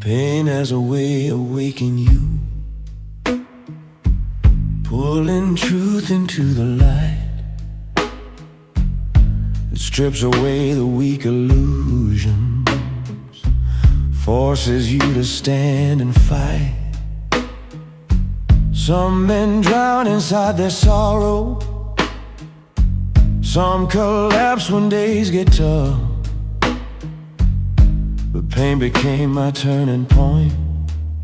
Pain has a way of waking you, pulling truth into the light. It strips away the weak illusions, forces you to stand and fight. Some men drown inside their sorrow, some collapse when days get tough. But pain became my turning point,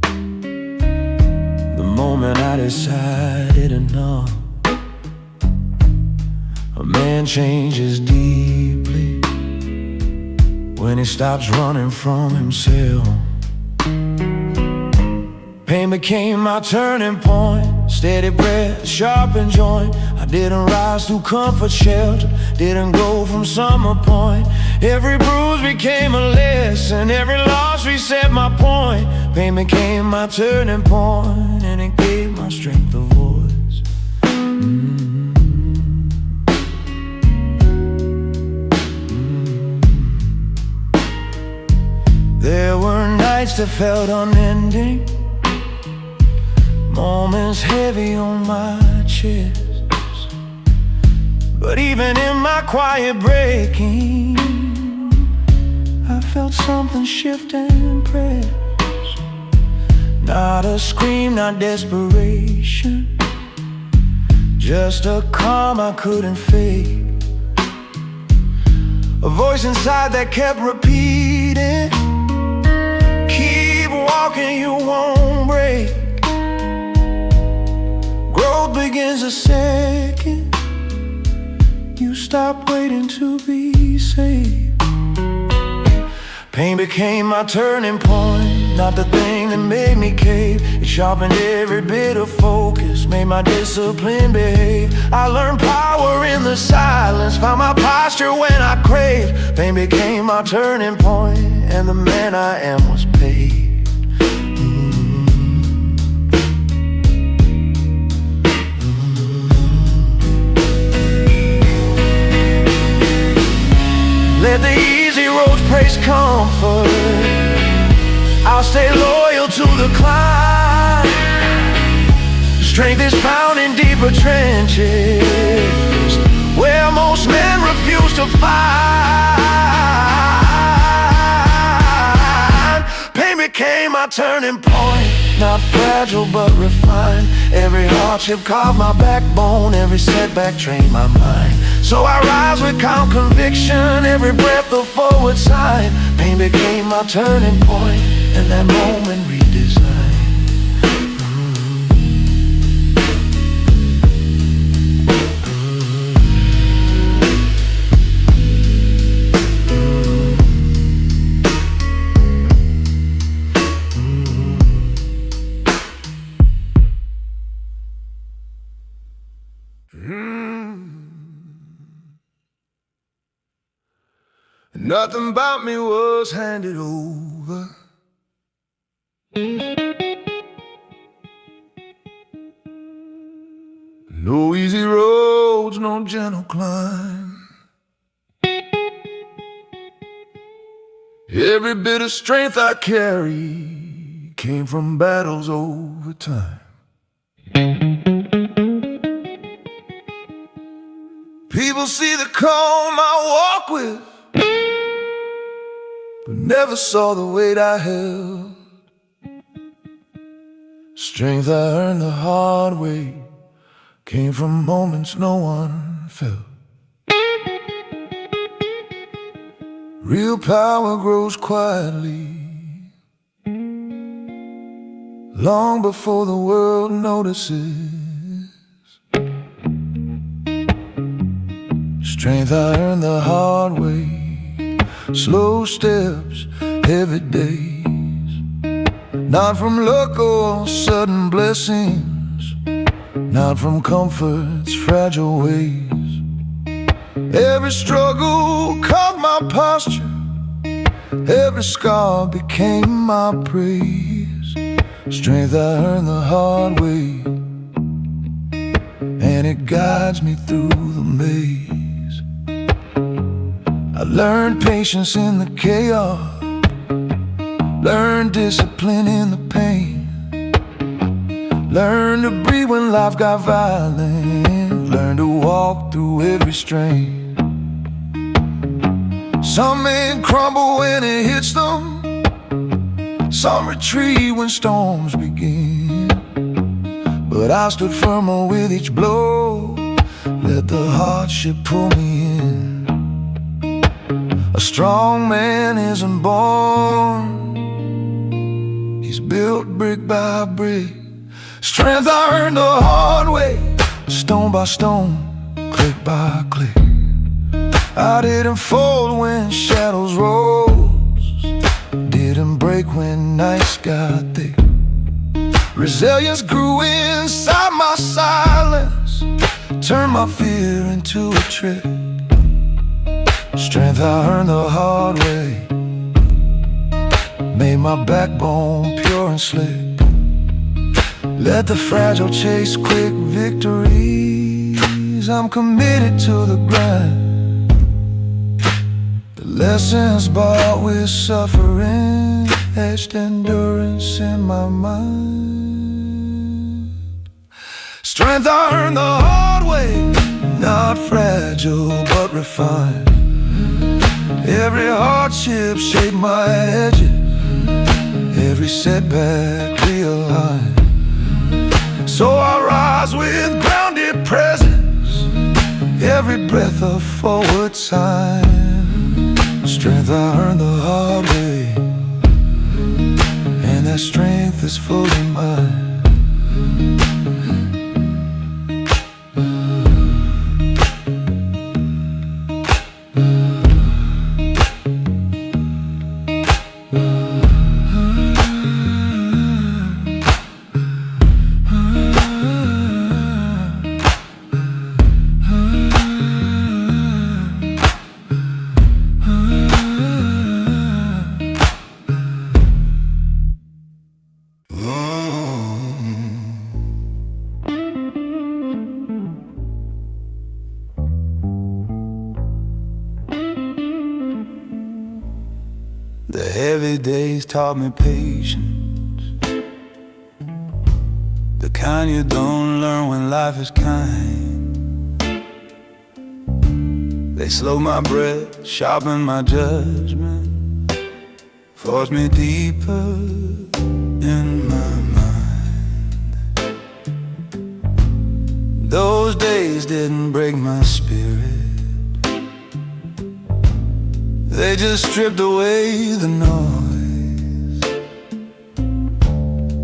the moment I decided enough. A man changes deeply when he stops running from himself. Pain became my turning point, steady breath, sharpened joint. I didn't rise through comfort shelter, didn't grow from summer point. Every bruise became a lesson, every loss reset my point. Pain became my turning point, and it gave my strength a voice. There were nights that felt unending, moments heavy on my chest. But even in my quiet breaking, I felt something shift and press. Not a scream, not desperation, just a calm I couldn't fake. A voice inside that kept repeating, keep walking, you won't break. Growth begins a second you stop waiting to be saved. Pain became my turning point, not the thing that made me cave. It sharpened every bit of focus, made my discipline behave. I learned power in the silence, found my posture when I craved. Pain became my turning point, and the man I am was paid. Let the easy roads praise comfort, I'll stay loyal to the climb. Strength is found in deeper trenches, where most men refuse to find. Pain became my turning point, not fragile but refined. Every hardship carved my backbone, every setback trained my mind. So I rise with calm conviction, every breath a forward sign. Pain became my turning point, and that moment redesigned. Nothing about me was handed over. No easy roads, no gentle climb. Every bit of strength I carry came from battles over time. People see the calm I walk with, but never saw the weight I held. Strength I earned the hard way came from moments no one felt. Real power grows quietly, long before the world notices. Strength I earned the hard way, slow steps, heavy days, not from luck or sudden blessings, not from comfort's fragile ways. Every struggle carved my posture, every scar became my praise. Strength I earned the hard way, and it guides me through the maze. I learned patience in the chaos, Learn discipline in the pain. Learn to breathe when life got violent. Learn to walk through every strain. Some men crumble when it hits them. Some retreat when storms begin. But I stood firmer with each blow. Let the hardship pull me in. A strong man isn't born. He's built brick by brick. Strength I earned the hard way, stone by stone, click by click. I didn't fold when shadows rose, didn't break when nights got thick. Resilience grew inside my silence, turned my fear into a trick. Strength I earned the hard way, made my backbone pure and slick. Let the fragile chase quick victories. I'm committed to the grind. The lessons bought with suffering, etched endurance in my mind. Strength I earned the hard way, not fragile but refined. Every hardship shaped my edges, every setback realigned. So I rise with grounded presence, every breath a forward sign. Strength I earned the hard way, and that strength is fully mine. The heavy days taught me patience, the kind you don't learn when life is kind. They slow my breath, sharpen my judgment, force me deeper in my mind. Those days didn't break my spirit, they just stripped away the noise.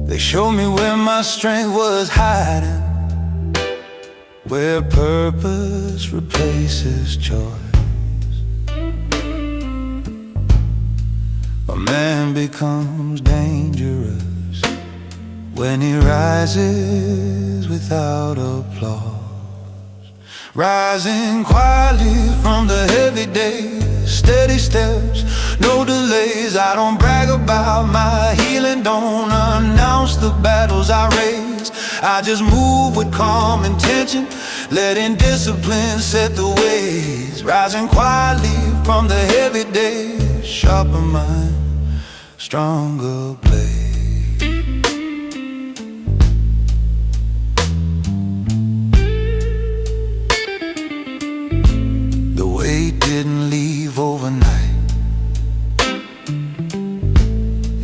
They showed me where my strength was hiding, where purpose replaces choice. A man becomes dangerous when he rises without applause. Rising quietly from the heavy days, steady steps, no delays. I don't brag about my healing, don't announce the battles I raise. I just move with calm intention, letting discipline set the ways. Rising quietly from the heavy days, sharper mind, stronger blade. Didn't leave overnight.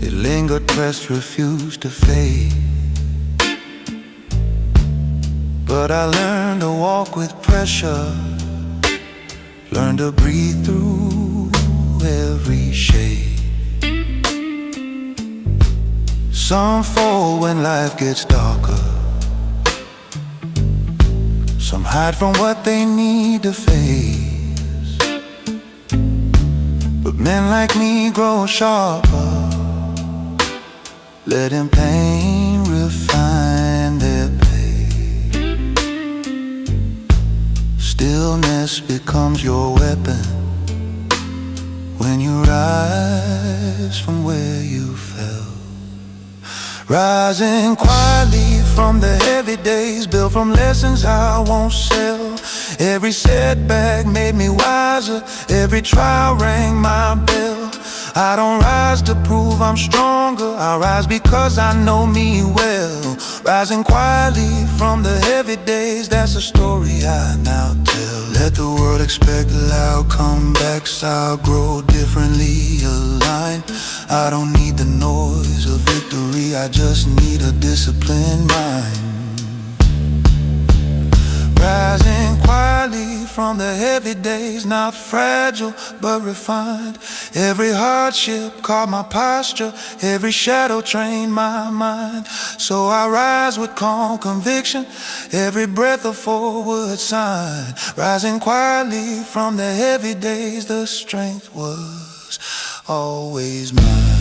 It lingered, pressed, refused to fade. But I learned to walk with pressure, learned to breathe through every shade. Some fall when life gets darker, some hide from what they need to face. But men like me grow sharper, letting pain refine their pain. Stillness becomes your weapon when you rise from where you fell. Rising quietly from the heavy days, built from lessons I won't sell. Every setback made me wiser, every trial rang my bell. I don't rise to prove I'm stronger, I rise because I know me well. Rising quietly from the heavy days, that's a story I now tell. Let the world expect loud comebacks, I'll grow differently aligned. I don't need the noise of victory, I just need a disciplined mind. Rising quietly from the heavy days, not fragile but refined. Every hardship caught my posture, every shadow trained my mind. So I rise with calm conviction, every breath a forward sign. Rising quietly from the heavy days, the strength was always mine.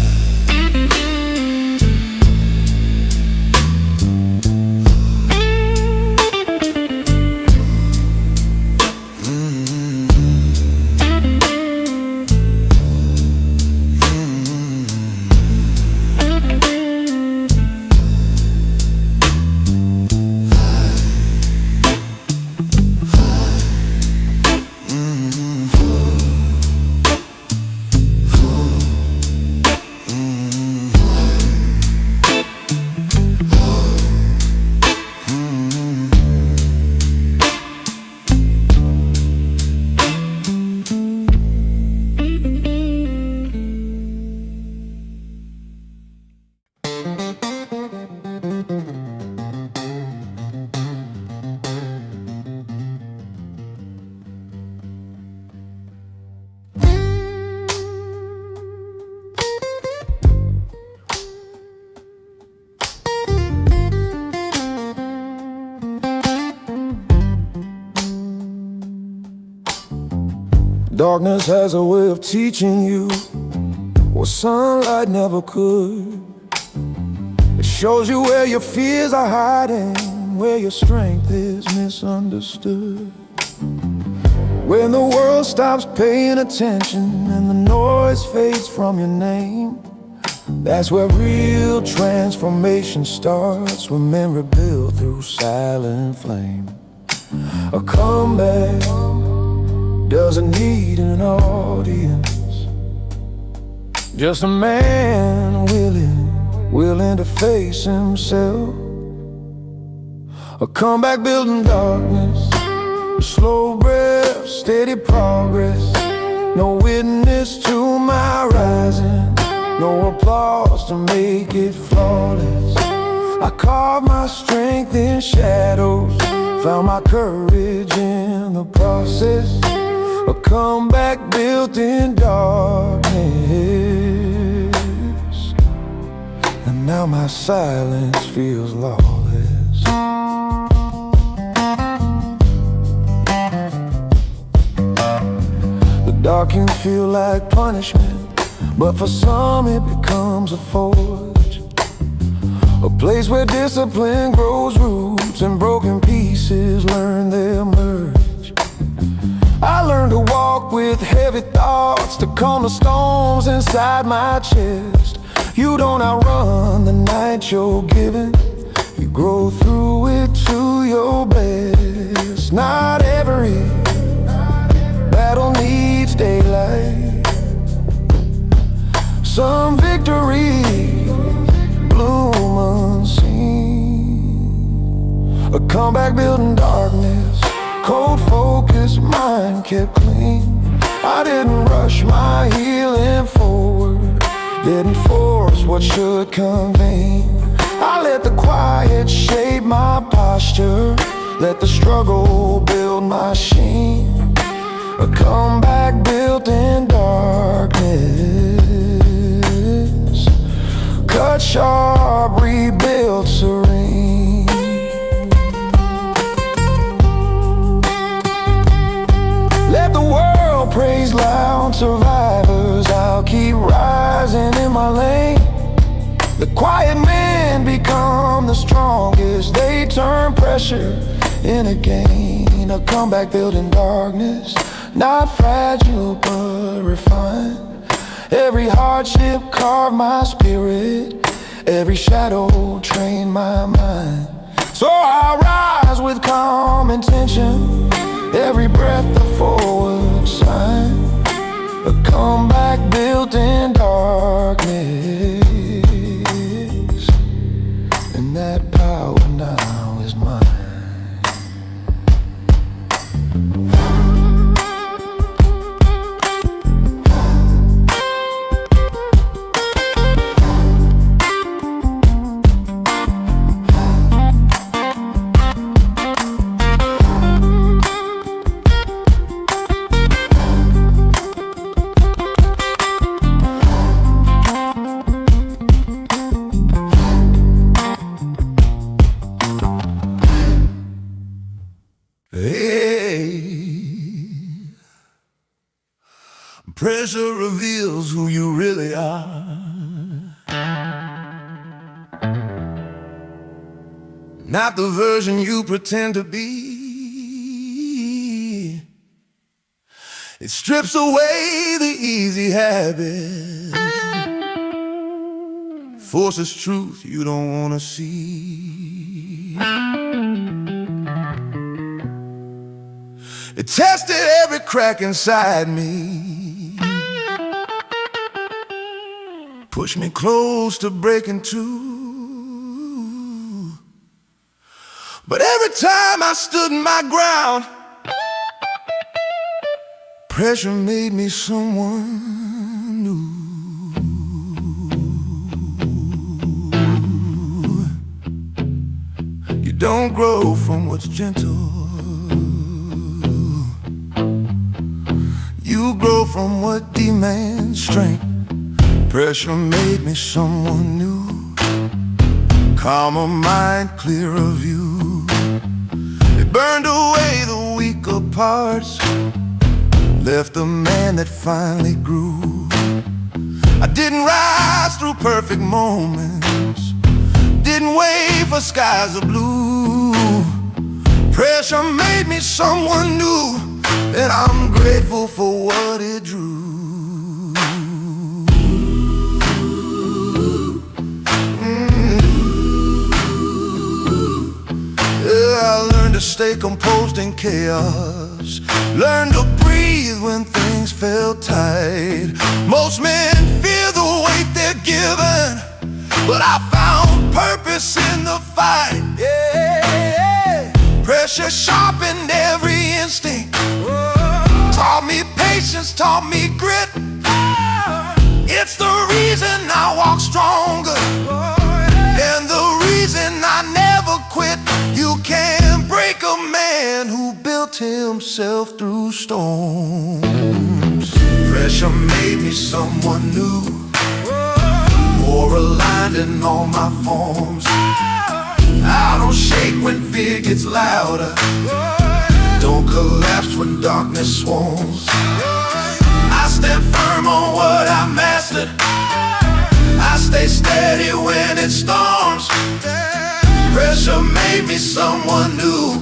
Darkness has a way of teaching you what sunlight never could. It shows you where your fears are hiding, where your strength is misunderstood. When the world stops paying attention and the noise fades from your name, that's where real transformation starts, when men rebuild through silent flame. A comeback doesn't need an audience, just a man willing to face himself. A comeback built in darkness, slow breath, steady progress. No witness to my rising, no applause to make it flawless. I carved my strength in shadows, found my courage in the process. A comeback built in darkness, and now my silence feels lawless. The dark can feel like punishment, but for some it becomes a forge, a place where discipline grows roots and broken pieces learn their merge. I learned to walk with heavy thoughts to calm the storms inside my chest. You don't outrun the night you're given, you grow through it to your best. Not every battle needs daylight, some victories bloom unseen. A comeback built in darkness, cold focus, mind kept clean. I didn't rush my healing forward, didn't force what should convene. I let the quiet shape my posture, let the struggle build my sheen. A comeback built in darkness, cut sharp, rebuilt serene. Let the world praise loud survivors, I'll keep rising in my lane. The quiet men become the strongest, they turn pressure into gain. A comeback built in darkness, not fragile but refined. Every hardship carved my spirit, every shadow trained my mind. So I rise with calm intention, every breath a forward sign. A comeback built in darkness, Pressure reveals who you really are. Not the version you pretend to be. It strips away the easy habits, forces truth you don't want to see. It tested every crack inside me, pushed me close to breaking too. But every time I stood my ground, pressure made me someone new. You don't grow from what's gentle, you grow from what demands strength. Pressure made me someone new, calmer mind, clearer view. It burned away the weaker parts, left a man that finally grew. I didn't rise through perfect moments, didn't wait for skies of blue. Pressure made me someone new, and I'm grateful for what it drew. I learned to stay composed in chaos, learned to breathe when things felt tight. Most men fear the weight they're given, but I found purpose in the fight. Yeah. Pressure sharpened every instinct, taught me patience, taught me grit. It's the reason I walk stronger, and the reason I never quit. You can't break a man who built himself through storms. Pressure made me someone new, more aligned in all my forms. I don't shake when fear gets louder, don't collapse when darkness swarms. I stand firm on what I mastered, I stay steady when it storms. Pressure made me someone new,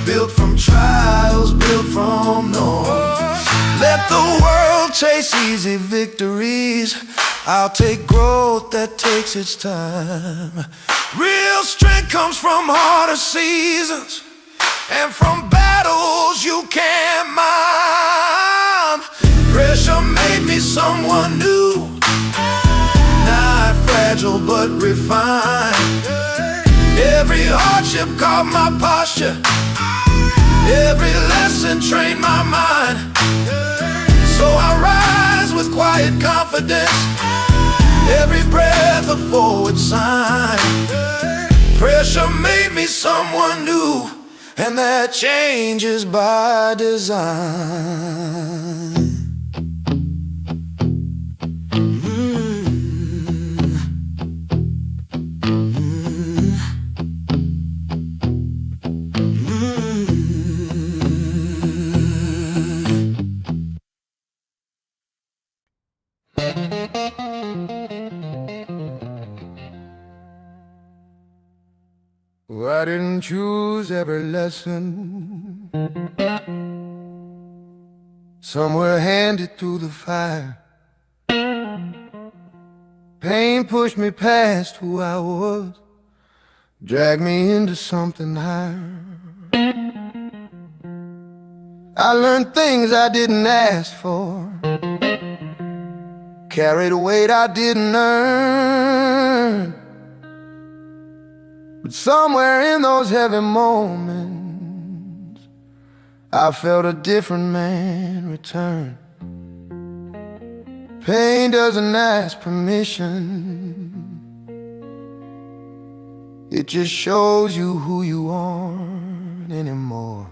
built from trials, built from norms. Let the world chase easy victories, I'll take growth that takes its time. Real strength comes from harder seasons, and from battles you can't mind. Pressure made me someone new, not fragile but refined. Every hardship caught my posture, every lesson trained my mind. So I rise with quiet confidence, every breath a forward sign. Pressure made me someone new, and that change is by design. I didn't choose every lesson, some were handed through the fire. Pain pushed me past who I was, dragged me into something higher. I learned things I didn't ask for, carried a weight I didn't earn. But somewhere in those heavy moments, I felt a different man return. Pain doesn't ask permission, it just shows you who you aren't anymore.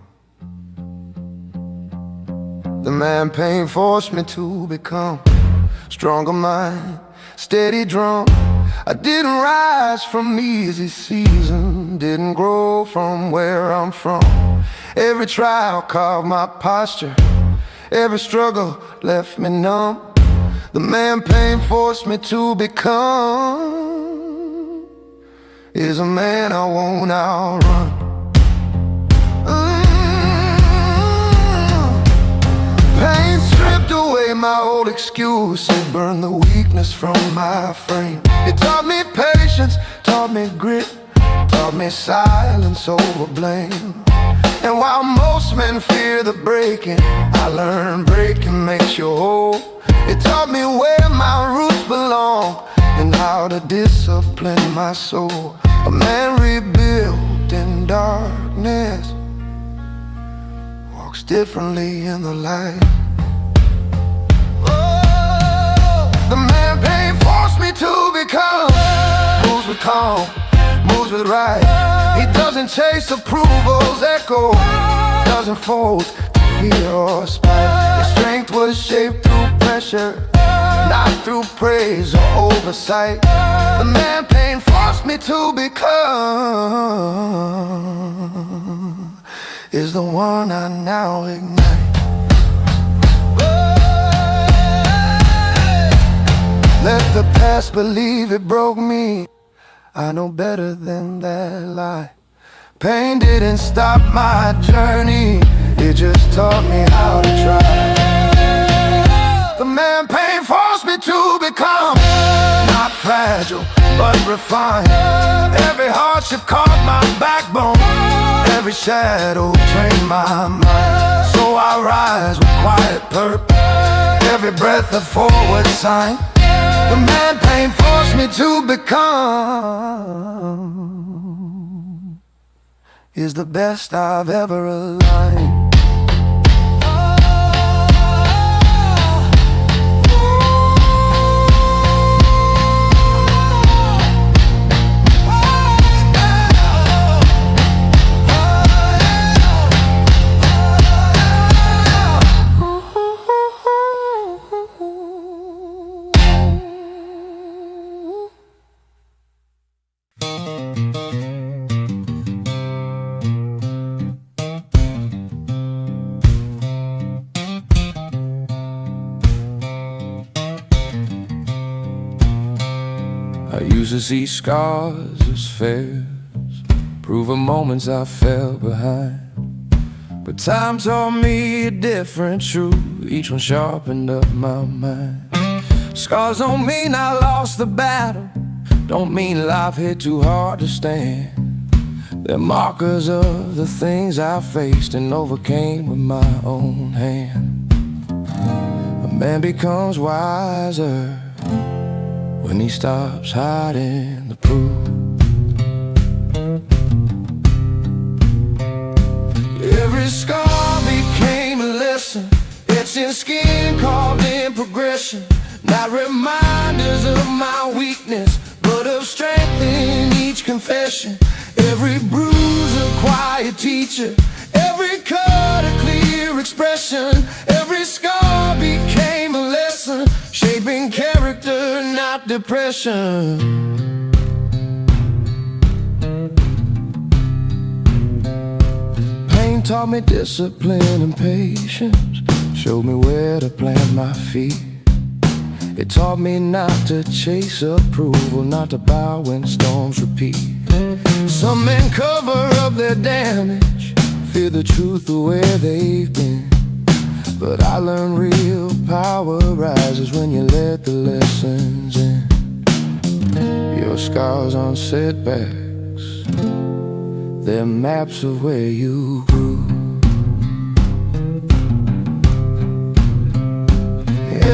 The man pain forced me to become stronger mind, steady drum. I didn't rise from easy season, didn't grow from where I'm from. Every trial carved my posture, Every struggle left me numb. The man pain forced me to become is a man I won't outrun. Pain stripped away my old excuse. It burned the weakness from my frame. It taught me patience, taught me grit, taught me silence over blame. And while most men fear the breaking, I learned breaking makes you whole. It taught me where my roots belong and how to discipline my soul. A man rebuilt in darkness walks differently in the light. Oh, the man pain forced me to become moves with calm, moves with right. He doesn't chase approval's echo, doesn't fold to fear or spite. His strength was shaped through pressure, not through praise or oversight. The man pain forced me to become is the one I now ignite. Let the past believe it broke me. I know better than that lie. Pain didn't stop my journey, it just taught me how to try. The man pain forced me to become not fragile, but refined. Every hardship carved my backbone, every shadow trained my mind. So I rise with quiet purpose, every breath a forward sign. The man pain forced me to become is the best I've ever aligned. I used to see scars as failures, proof of moments I fell behind. But time taught me a different truth, each one sharpened up my mind. Scars don't mean I lost the battle, don't mean life hit too hard to stand. They're markers of the things I faced and overcame with my own hand. A man becomes wiser when he stops hiding the proof. Every scar became a lesson, etched in skin, carved in progression. Not reminders of my weakness, but of strength in each confession. Every bruise a quiet teacher, every cut a clear expression. Every scar became a lesson, shaping character, not depression. Pain taught me discipline and patience, showed me where to plant my feet. It taught me not to chase approval, not to bow when storms repeat. Some men cover up their damage, fear the truth of where they've been. But I learned real power rises when you let the lessons in. Your scars on setbacks, they're maps of where you grew.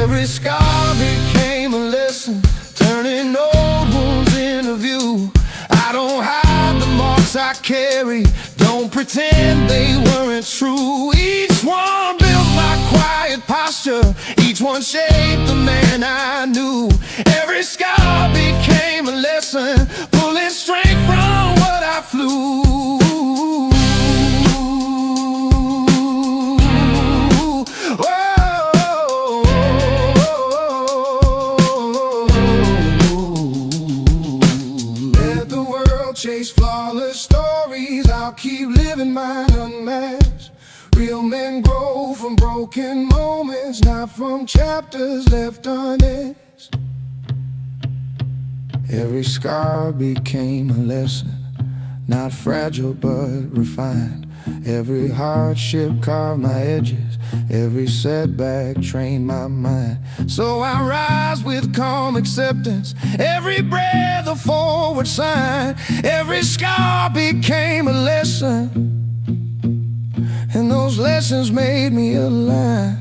Every scar became a lesson, turning old wounds into view. I don't hide the marks I carry, don't pretend they weren't true. Each one built my quiet posture, each one shaped the man I knew. Every scar became a lesson, pulling strength from what I flew. Chase flawless stories, I'll keep living mine unmatched. Real men grow from broken broken moments, not from chapters left honest. Every scar became a lesson, not fragile but refined. Every hardship carved my edges, every setback trained my mind. So I rise with calm acceptance, every breath a forward sign. Every scar became a lesson, and those lessons made me alive.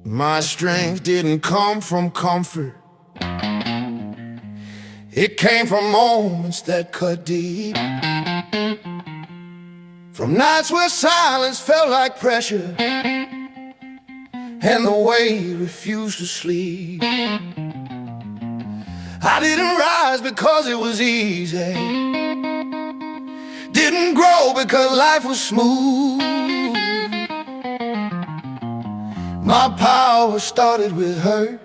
My strength didn't come from comfort, it came from moments that cut deep. From nights where silence felt like pressure, and the weight refused to sleep. I didn't rise because it was easy, didn't grow because life was smooth. My power started with hurt,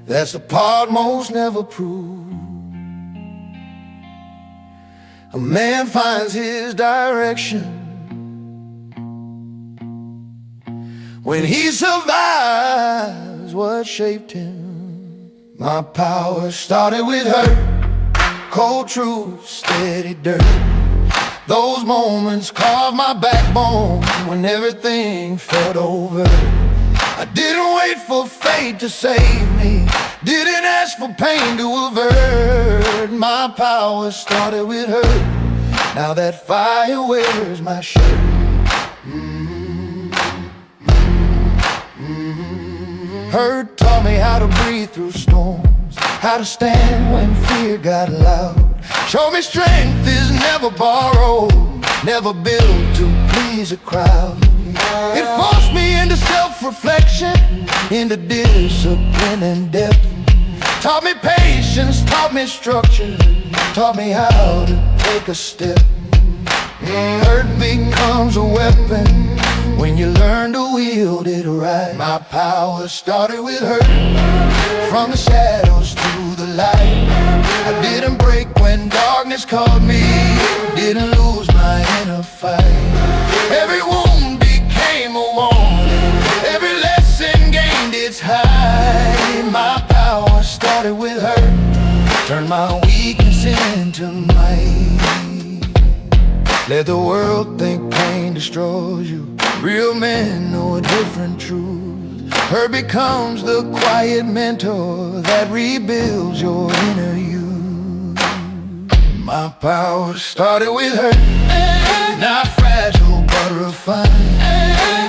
that's the part most never prove. A man finds his direction when he survives what shaped him. My power started with hurt, cold truth, steady dirt. Those moments carved my backbone when everything felt over. I didn't wait for fate to save me, didn't ask for pain to avert. My power started with hurt, now that fire wears my shirt. Hurt taught me how to breathe through storms, how to stand when fear got loud. Showed me strength is never borrowed, never built to please a crowd. It forced me into self-reflection, into discipline and depth. Taught me patience, taught me structure, taught me how to take a step. Hurt becomes a weapon when you learn to wield it right. My power started with hurt, from the shadows to the light. I didn't break when darkness caught me, didn't lose my inner fight. Every wound became a warning, every lesson gained its height. My power started with hurt, turned my weakness into might. Let the world think pain destroys you, real men know a different truth. Hurt becomes the quiet mentor that rebuilds your inner you. My power started with hurt, not fragile but refined.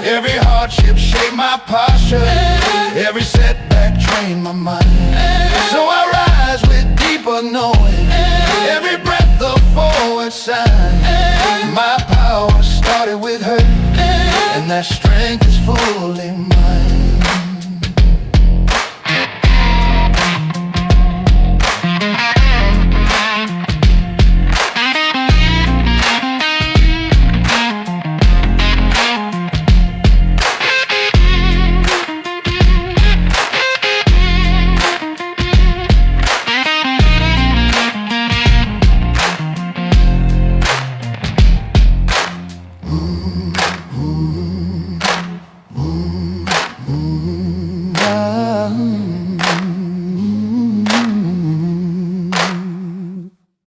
Every hardship shaped my posture, every setback trained my mind. So I rise with deeper knowing,